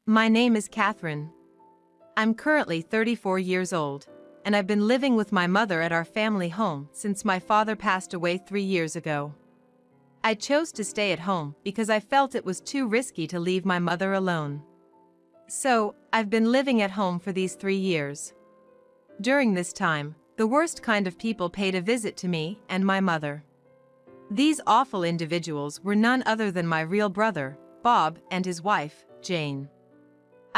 My name is Catherine. I'm currently 34 years old, and I've been living with my mother at our family home since my father passed away 3 years ago. I chose to stay at home because I felt it was too risky to leave my mother alone. So, I've been living at home for these 3 years. During this time, the worst kind of people paid a visit to me and my mother. These awful individuals were none other than my real brother, Bob, and his wife, Jane.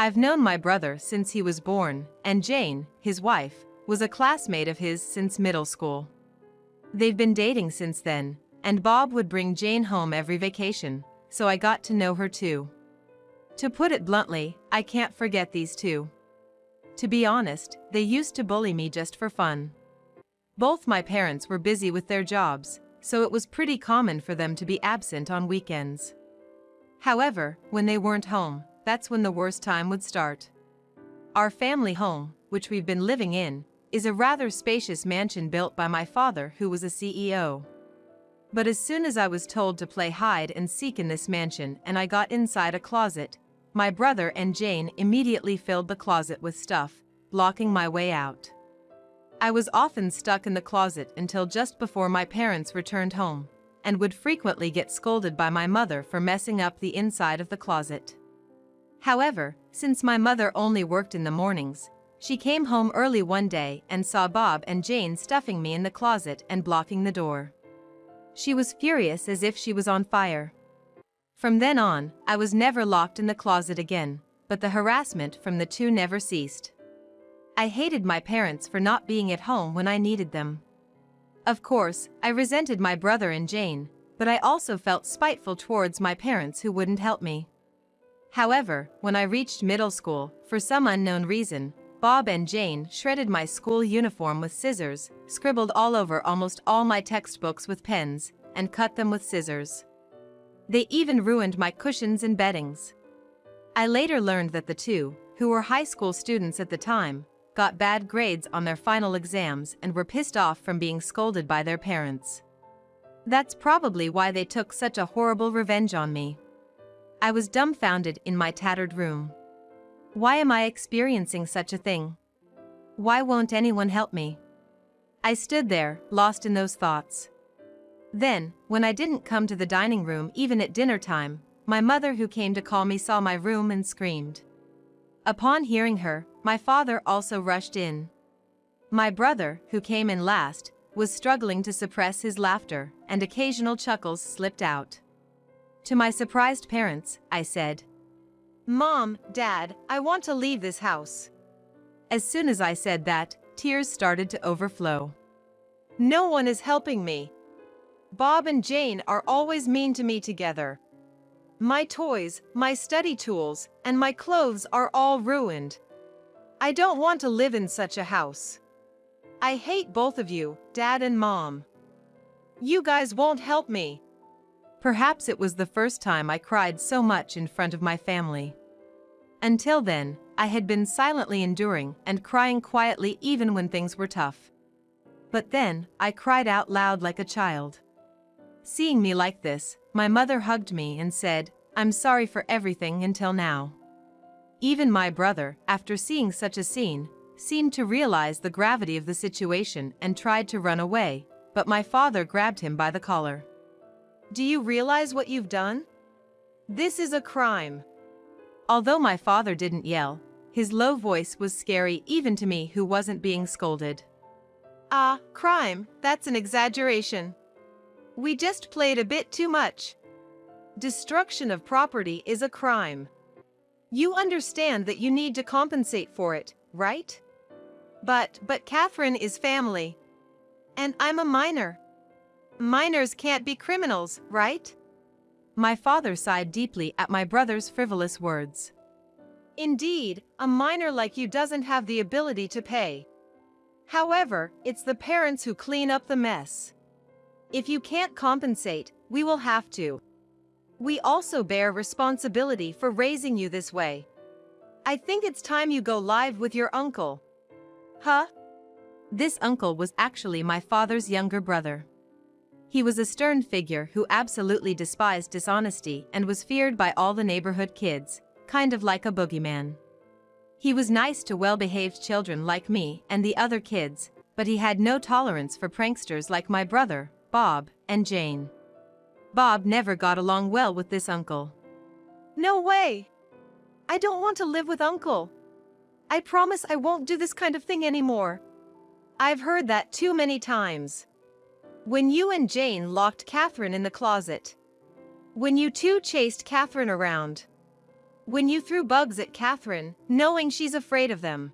I've known my brother since he was born, and Jane, his wife, was a classmate of his since middle school. They've been dating since then, and Bob would bring Jane home every vacation, so I got to know her too. To put it bluntly, I can't forget these two. To be honest, they used to bully me just for fun. Both my parents were busy with their jobs, so it was pretty common for them to be absent on weekends. However, when they weren't home, that's when the worst time would start. Our family home, which we've been living in, is a rather spacious mansion built by my father, who was a CEO. But as soon as I was told to play hide and seek in this mansion and I got inside a closet, my brother and Jane immediately filled the closet with stuff, blocking my way out. I was often stuck in the closet until just before my parents returned home, and would frequently get scolded by my mother for messing up the inside of the closet. However, since my mother only worked in the mornings, she came home early one day and saw Bob and Jane stuffing me in the closet and blocking the door. She was furious as if she was on fire. From then on, I was never locked in the closet again, but the harassment from the two never ceased. I hated my parents for not being at home when I needed them. Of course, I resented my brother and Jane, but I also felt spiteful towards my parents who wouldn't help me. However, when I reached middle school, for some unknown reason, Bob and Jane shredded my school uniform with scissors, scribbled all over almost all my textbooks with pens, and cut them with scissors. They even ruined my cushions and beddings. I later learned that the two, who were high school students at the time, got bad grades on their final exams and were pissed off from being scolded by their parents. That's probably why they took such a horrible revenge on me. I was dumbfounded in my tattered room. Why am I experiencing such a thing? Why won't anyone help me? I stood there, lost in those thoughts. Then, when I didn't come to the dining room even at dinner time, my mother, who came to call me, saw my room and screamed. Upon hearing her, my father also rushed in. My brother, who came in last, was struggling to suppress his laughter, and occasional chuckles slipped out. To my surprised parents, I said, "Mom, Dad, I want to leave this house." As soon as I said that, tears started to overflow. "No one is helping me. Bob and Jane are always mean to me together. My toys, my study tools, and my clothes are all ruined. I don't want to live in such a house. I hate both of you, Dad and Mom. You guys won't help me." Perhaps it was the first time I cried so much in front of my family. Until then, I had been silently enduring and crying quietly even when things were tough. But then, I cried out loud like a child. Seeing me like this, my mother hugged me and said, "I'm sorry for everything until now." Even my brother, after seeing such a scene, seemed to realize the gravity of the situation and tried to run away, but my father grabbed him by the collar. "Do you realize what you've done? This is a crime." Although my father didn't yell, his low voice was scary even to me, who wasn't being scolded. "Ah, crime, that's an exaggeration. We just played a bit too much. Destruction of property is a crime. You understand that you need to compensate for it, right? But Catherine is family. And I'm a minor. Minors can't be criminals, right?" My father sighed deeply at my brother's frivolous words. "Indeed, a minor like you doesn't have the ability to pay. However, it's the parents who clean up the mess. If you can't compensate, we will have to. We also bear responsibility for raising you this way. I think it's time you go live with your uncle." "Huh?" This uncle was actually my father's younger brother. He was a stern figure who absolutely despised dishonesty and was feared by all the neighborhood kids, kind of like a boogeyman. He was nice to well-behaved children like me and the other kids, but he had no tolerance for pranksters like my brother, Bob, and Jane. Bob never got along well with this uncle. No way! I don't want to live with Uncle. I promise I won't do this kind of thing anymore. I've heard that too many times. When you and Jane locked Catherine in the closet. When you two chased Catherine around. When you threw bugs at Catherine, knowing she's afraid of them.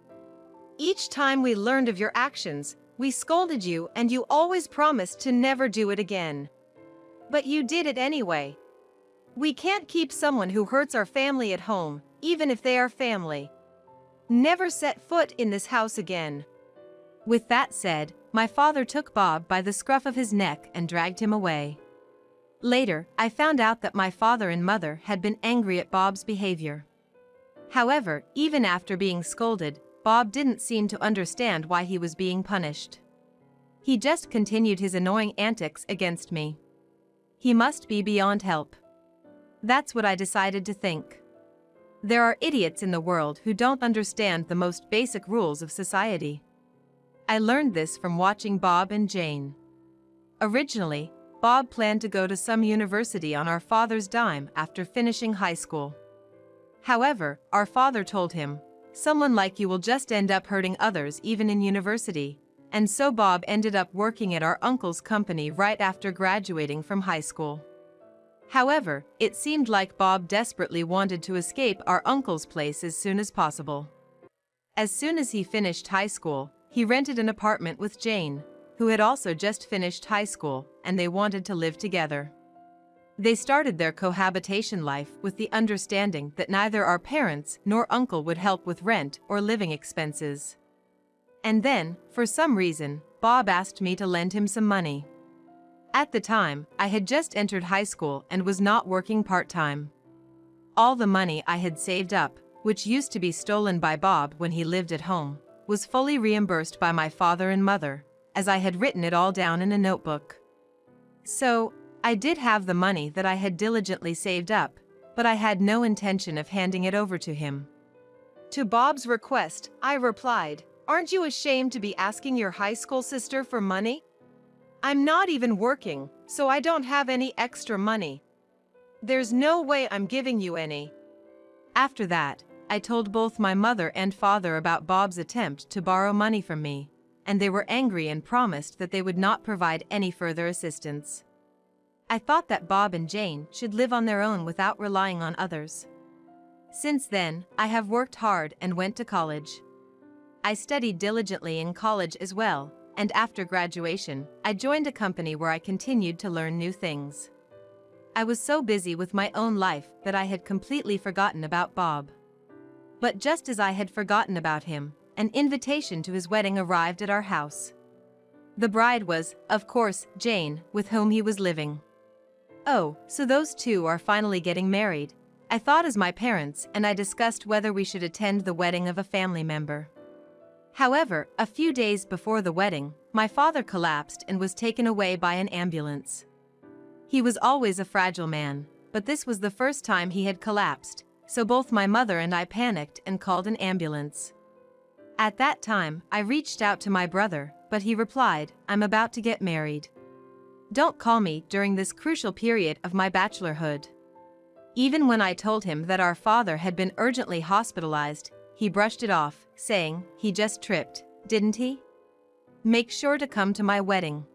Each time we learned of your actions, we scolded you and you always promised to never do it again. But you did it anyway. We can't keep someone who hurts our family at home, even if they are family. Never set foot in this house again. With that said, my father took Bob by the scruff of his neck and dragged him away. Later, I found out that my father and mother had been angry at Bob's behavior. However, even after being scolded, Bob didn't seem to understand why he was being punished. He just continued his annoying antics against me. He must be beyond help. That's what I decided to think. There are idiots in the world who don't understand the most basic rules of society. I learned this from watching Bob and Jane. Originally, Bob planned to go to some university on our father's dime after finishing high school. However, our father told him, "Someone like you will just end up hurting others even in university," and so Bob ended up working at our uncle's company right after graduating from high school. However, it seemed like Bob desperately wanted to escape our uncle's place as soon as possible. As soon as he finished high school, he rented an apartment with Jane, who had also just finished high school, and they wanted to live together. They started their cohabitation life with the understanding that neither our parents nor uncle would help with rent or living expenses. And then, for some reason, Bob asked me to lend him some money. At the time, I had just entered high school and was not working part-time. All the money I had saved up, which used to be stolen by Bob when he lived at home, was fully reimbursed by my father and mother, as I had written it all down in a notebook. So, I did have the money that I had diligently saved up, but I had no intention of handing it over to him. To Bob's request, I replied, "Aren't you ashamed to be asking your high school sister for money? I'm not even working, so I don't have any extra money. There's no way I'm giving you any." After that, I told both my mother and father about Bob's attempt to borrow money from me, and they were angry and promised that they would not provide any further assistance. I thought that Bob and Jane should live on their own without relying on others. Since then, I have worked hard and went to college. I studied diligently in college as well, and after graduation, I joined a company where I continued to learn new things. I was so busy with my own life that I had completely forgotten about Bob. But just as I had forgotten about him, an invitation to his wedding arrived at our house. The bride was, of course, Jane, with whom he was living. Oh, so those two are finally getting married, I thought as my parents and I discussed whether we should attend the wedding of a family member. However, a few days before the wedding, my father collapsed and was taken away by an ambulance. He was always a fragile man, but this was the first time he had collapsed, so both my mother and I panicked and called an ambulance. At that time, I reached out to my brother, but he replied, "I'm about to get married. Don't call me during this crucial period of my bachelorhood." Even when I told him that our father had been urgently hospitalized, he brushed it off, saying, "He just tripped, didn't he? Make sure to come to my wedding."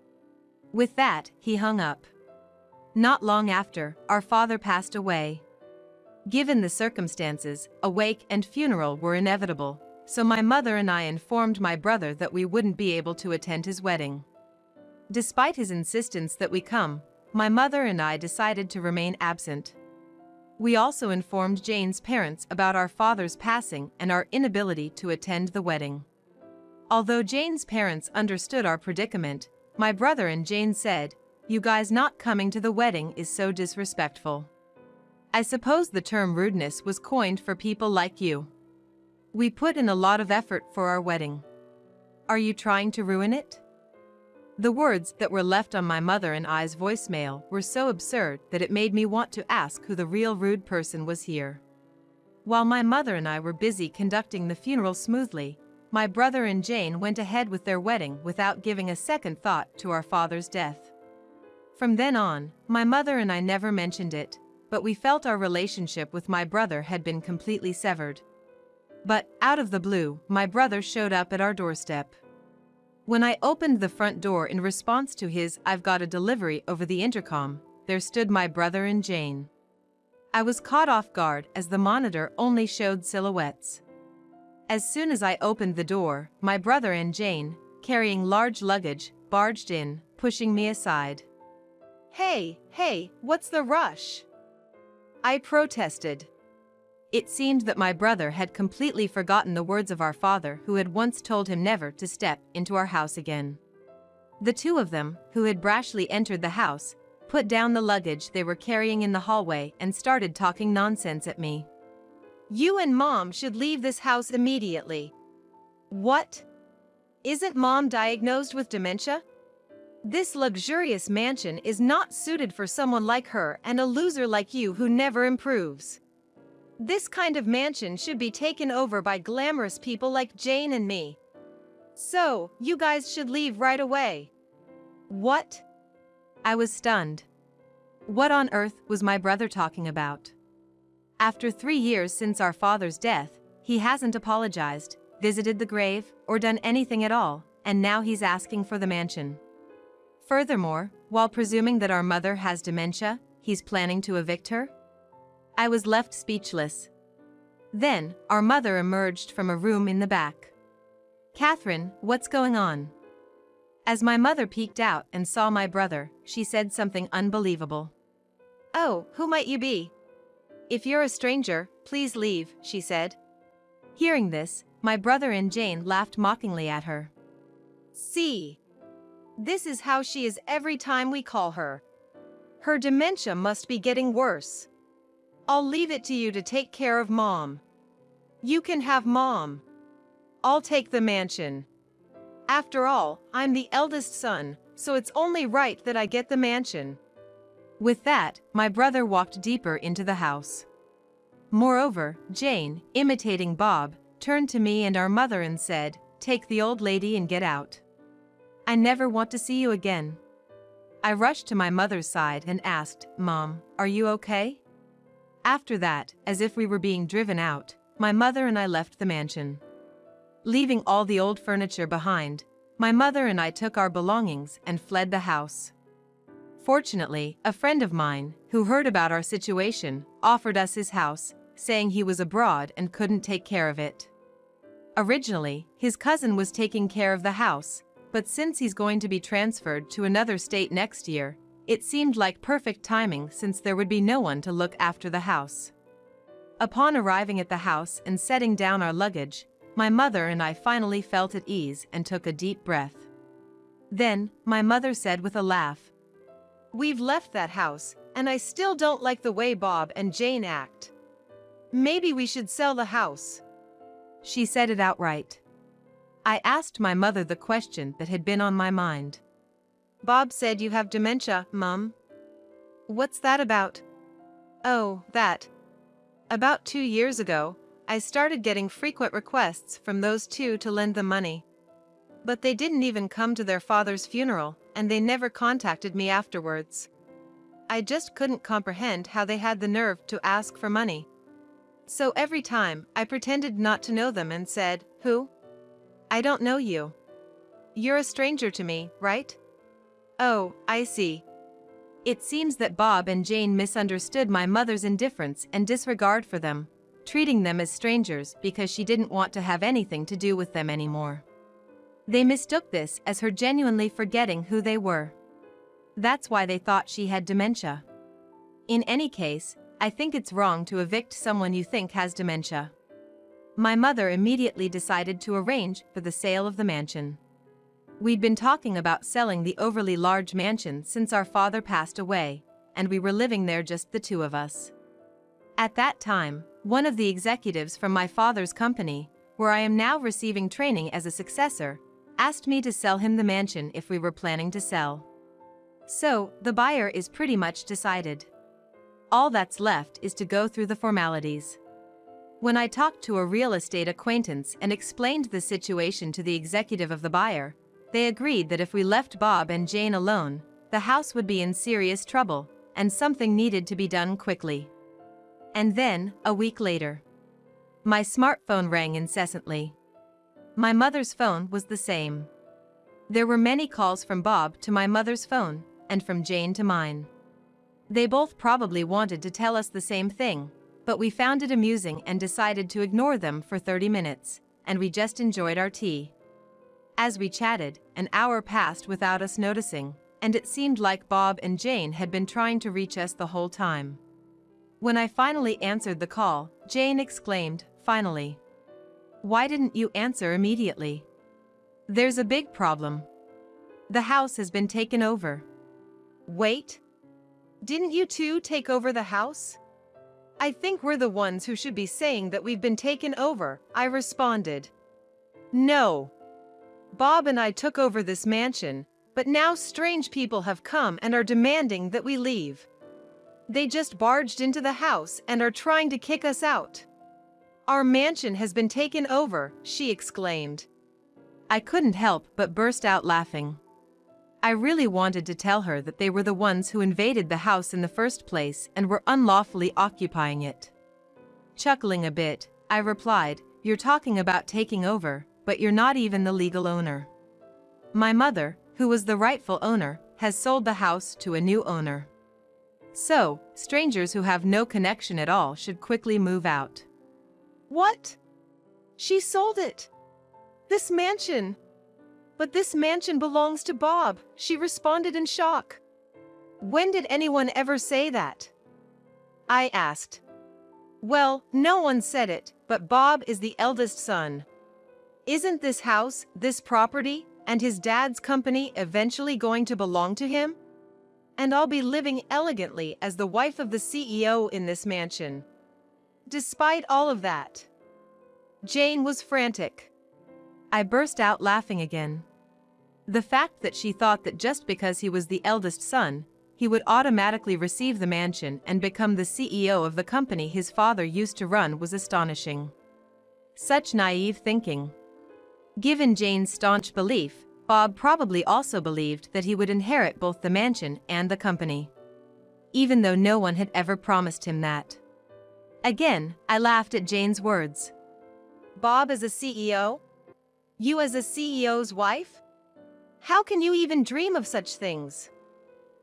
With that, he hung up. Not long after, our father passed away. Given the circumstances, a wake and funeral were inevitable, so my mother and I informed my brother that we wouldn't be able to attend his wedding. Despite his insistence that we come, my mother and I decided to remain absent. We also informed Jane's parents about our father's passing and our inability to attend the wedding. Although Jane's parents understood our predicament, my brother and Jane said, "You guys not coming to the wedding is so disrespectful." I suppose the term rudeness was coined for people like you. We put in a lot of effort for our wedding. Are you trying to ruin it? The words that were left on my mother and I's voicemail were so absurd that it made me want to ask who the real rude person was here. While my mother and I were busy conducting the funeral smoothly, my brother and Jane went ahead with their wedding without giving a second thought to our father's death. From then on, my mother and I never mentioned it, but we felt our relationship with my brother had been completely severed. But, out of the blue, my brother showed up at our doorstep. When I opened the front door in response to his "I've got a delivery" over the intercom, there stood my brother and Jane. I was caught off guard as the monitor only showed silhouettes. As soon as I opened the door, my brother and Jane, carrying large luggage, barged in, pushing me aside. Hey, what's the rush? I protested. It seemed that my brother had completely forgotten the words of our father, who had once told him never to step into our house again. The two of them, who had brashly entered the house, put down the luggage they were carrying in the hallway and started talking nonsense at me. You and Mom should leave this house immediately. What? Isn't Mom diagnosed with dementia? This luxurious mansion is not suited for someone like her and a loser like you who never improves. This kind of mansion should be taken over by glamorous people like Jane and me. So, you guys should leave right away. What? I was stunned. What on earth was my brother talking about? After 3 years since our father's death, he hasn't apologized, visited the grave, or done anything at all, and now he's asking for the mansion. Furthermore, while presuming that our mother has dementia, he's planning to evict her? I was left speechless. Then, our mother emerged from a room in the back. "Catherine, what's going on?" As my mother peeked out and saw my brother, she said something unbelievable. "Oh, who might you be? If you're a stranger, please leave," she said. Hearing this, my brother and Jane laughed mockingly at her. "See? This is how she is every time we call her. Her dementia must be getting worse. I'll leave it to you to take care of Mom. You can have Mom. I'll take the mansion. After all, I'm the eldest son, so it's only right that I get the mansion." With that, my brother walked deeper into the house. Moreover, Jane, imitating Bob, turned to me and our mother and said, "Take the old lady and get out. I never want to see you again." I rushed to my mother's side and asked, "Mom, are you okay?" After that, as if we were being driven out, my mother and I left the mansion. Leaving all the old furniture behind, my mother and I took our belongings and fled the house. Fortunately, a friend of mine, who heard about our situation, offered us his house, saying he was abroad and couldn't take care of it. Originally, his cousin was taking care of the house, but since he's going to be transferred to another state next year, it seemed like perfect timing since there would be no one to look after the house. Upon arriving at the house and setting down our luggage, my mother and I finally felt at ease and took a deep breath. Then, my mother said with a laugh, "We've left that house, and I still don't like the way Bob and Jane act. Maybe we should sell the house." She said it outright. I asked my mother the question that had been on my mind. "Bob said you have dementia, Mum. What's that about?" "Oh, that. About 2 years ago, I started getting frequent requests from those two to lend them money. But they didn't even come to their father's funeral, and they never contacted me afterwards. I just couldn't comprehend how they had the nerve to ask for money. So every time, I pretended not to know them and said, 'Who? I don't know you. You're a stranger to me, right? Oh, I see.'" It seems that Bob and Jane misunderstood my mother's indifference and disregard for them, treating them as strangers because she didn't want to have anything to do with them anymore. They mistook this as her genuinely forgetting who they were. That's why they thought she had dementia. In any case, I think it's wrong to evict someone you think has dementia. My mother immediately decided to arrange for the sale of the mansion. We'd been talking about selling the overly large mansion since our father passed away, and we were living there just the two of us. At that time, one of the executives from my father's company, where I am now receiving training as a successor, asked me to sell him the mansion if we were planning to sell. So, the buyer is pretty much decided. All that's left is to go through the formalities. When I talked to a real estate acquaintance and explained the situation to the executive of the buyer, they agreed that if we left Bob and Jane alone, the house would be in serious trouble, and something needed to be done quickly. And then, a week later, my smartphone rang incessantly. My mother's phone was the same. There were many calls from Bob to my mother's phone, and from Jane to mine. They both probably wanted to tell us the same thing, but we found it amusing and decided to ignore them for 30 minutes, and we just enjoyed our tea. As we chatted, an hour passed without us noticing, and it seemed like Bob and Jane had been trying to reach us the whole time. When I finally answered the call, Jane exclaimed, "Finally. Why didn't you answer immediately? There's a big problem. The house has been taken over." Wait. Didn't you two take over the house? I think we're the ones who should be saying that we've been taken over, I responded. No. Bob and I took over this mansion, but now strange people have come and are demanding that we leave. They just barged into the house and are trying to kick us out. Our mansion has been taken over, she exclaimed. I couldn't help but burst out laughing. I really wanted to tell her that they were the ones who invaded the house in the first place and were unlawfully occupying it. Chuckling a bit, I replied, "You're talking about taking over, but you're not even the legal owner. My mother, who was the rightful owner, has sold the house to a new owner. So, strangers who have no connection at all should quickly move out." What? She sold it? This mansion? But this mansion belongs to Bob, she responded in shock. When did anyone ever say that? I asked. Well, no one said it, but Bob is the eldest son. Isn't this house, this property, and his dad's company eventually going to belong to him? And I'll be living elegantly as the wife of the CEO in this mansion. Despite all of that, Jane was frantic. I burst out laughing again. The fact that she thought that just because he was the eldest son, he would automatically receive the mansion and become the CEO of the company his father used to run was astonishing. Such naive thinking. Given Jane's staunch belief, Bob probably also believed that he would inherit both the mansion and the company, even though no one had ever promised him that. Again, I laughed at Jane's words. Bob as a CEO? You as a CEO's wife? How can you even dream of such things?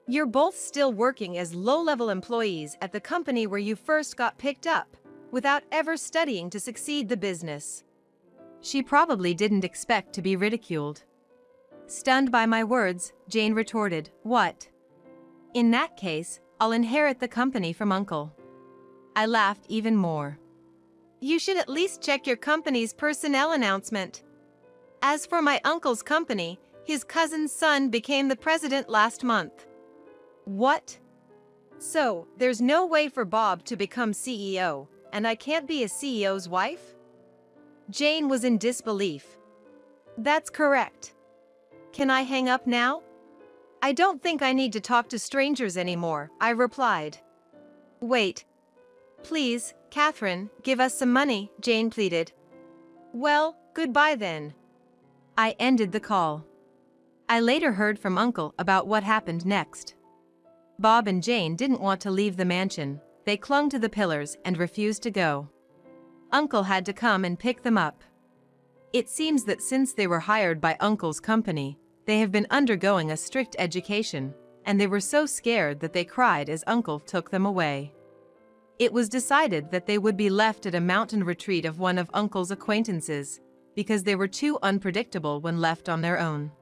You're both still working as low-level employees at the company where you first got picked up, without ever studying to succeed the business. She probably didn't expect to be ridiculed. Stunned by my words, Jane retorted, "What? In that case, I'll inherit the company from Uncle." I laughed even more. You should at least check your company's personnel announcement. As for my uncle's company, his cousin's son became the president last month. What? So, there's no way for Bob to become CEO, and I can't be a CEO's wife? Jane was in disbelief. That's correct. Can I hang up now? I don't think I need to talk to strangers anymore, I replied. Wait. Please, Catherine, give us some money, Jane pleaded. Well, goodbye then. I ended the call. I later heard from Uncle about what happened next. Bob and Jane didn't want to leave the mansion. They clung to the pillars and refused to go. Uncle had to come and pick them up. It seems that since they were hired by Uncle's company, they have been undergoing a strict education, and they were so scared that they cried as Uncle took them away. It was decided that they would be left at a mountain retreat of one of Uncle's acquaintances, because they were too unpredictable when left on their own.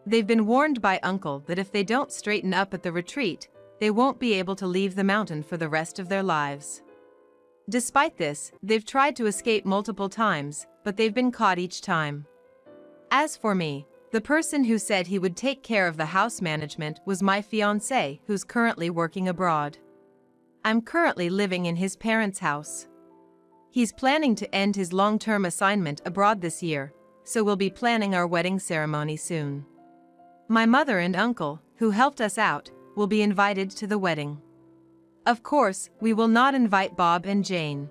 They've been warned by Uncle that if they don't straighten up at the retreat, they won't be able to leave the mountain for the rest of their lives. Despite this, they've tried to escape multiple times, but they've been caught each time. As for me, the person who said he would take care of the house management was my fiancé, who's currently working abroad. I'm currently living in his parents' house. He's planning to end his long-term assignment abroad this year, so we'll be planning our wedding ceremony soon. My mother and uncle, who helped us out, will be invited to the wedding. Of course, we will not invite Bob and Jane.